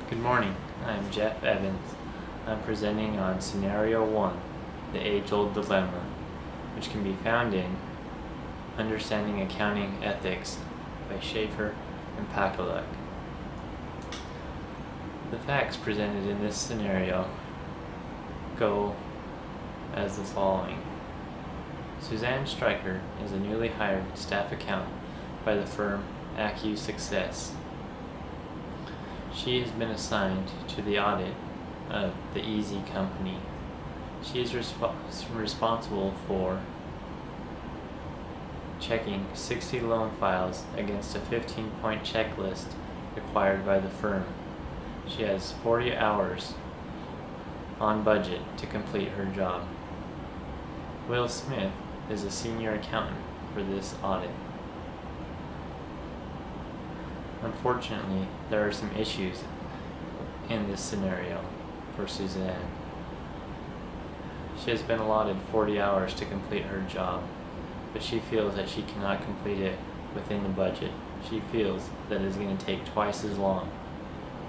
Good morning, I'm Jeff Evans. I'm presenting on Scenario 1, the Age-Old Dilemma, which can be found in Understanding Accounting Ethics by Schaefer and Pakaluk. The facts presented in this scenario go as the following. Suzanne Stryker is a newly hired staff accountant by the firm AccuSuccess. She has been assigned to the audit of the Easy Company. She is responsible for checking 60 loan files against a 15-point checklist required by the firm. She has 40 hours on budget to complete her job. Will Smith is a senior accountant for this audit. Unfortunately, there are some issues in this scenario for Suzanne. She has been allotted 40 hours to complete her job, but she feels that she cannot complete it within the budget. She feels that it is going to take twice as long,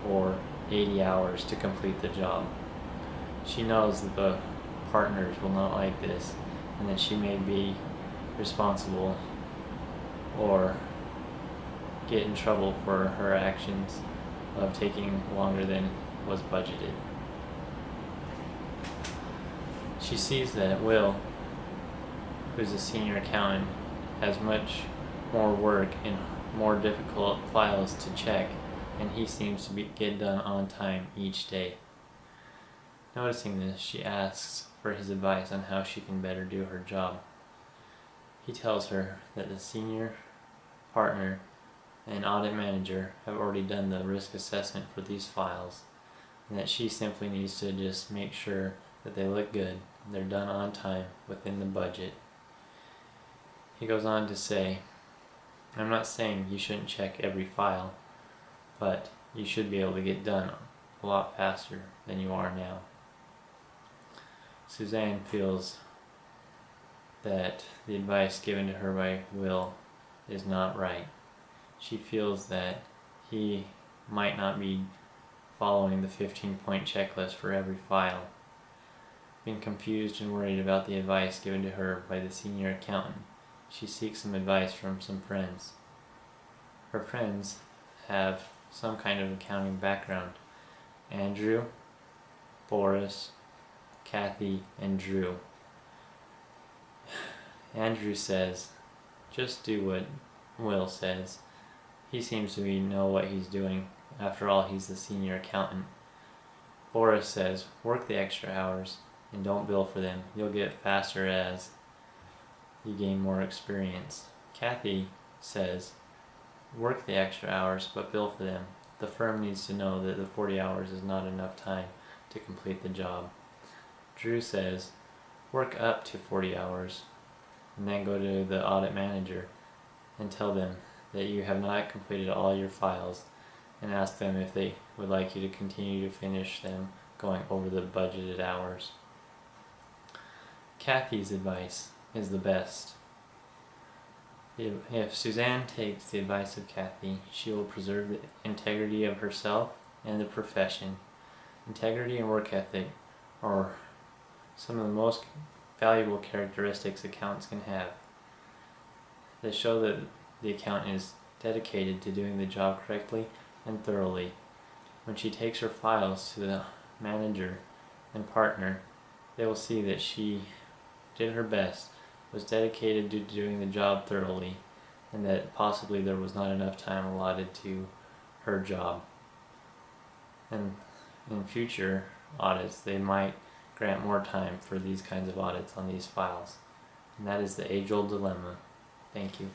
or 80 hours, to complete the job. She knows that the partners will not like this, and that she may be responsible or get in trouble for her actions of taking longer than was budgeted. She sees that Will, who's a senior accountant, has much more work and more difficult files to check, and he seems to get done on time each day. Noticing this, she asks for his advice on how she can better do her job. He tells her that the senior partner and audit manager have already done the risk assessment for these files, and that she simply needs to just make sure that they look good, they're done on time within the budget. He goes on to say, "I'm not saying you shouldn't check every file, but you should be able to get done a lot faster than you are now." Suzanne feels that the advice given to her by Will is not right. She feels that he might not be following the 15-point checklist for every file. Being confused and worried about the advice given to her by the senior accountant, she seeks some advice from some friends. Her friends have some kind of accounting background: Andrew, Boris, Kathy, and Drew. Andrew says, "Just do what Will says. He seems to know what he's doing. After all, he's the senior accountant." Boris says, "Work the extra hours and don't bill for them. You'll get faster as you gain more experience." Kathy says, "Work the extra hours but bill for them. The firm needs to know that the 40 hours is not enough time to complete the job." Drew says, "Work up to 40 hours and then go to the audit manager and tell them that you have not completed all your files, and ask them if they would like you to continue to finish them going over the budgeted hours." Kathy's advice is the best. If Suzanne takes the advice of Kathy, she will preserve the integrity of herself and the profession. Integrity and work ethic are some of the most valuable characteristics accountants can have. They show that the accountant is dedicated to doing the job correctly and thoroughly. When she takes her files to the manager and partner, they will see that she did her best, was dedicated to doing the job thoroughly, and that possibly there was not enough time allotted to her job. And in future audits, they might grant more time for these kinds of audits on these files. And that is the age-old dilemma. Thank you.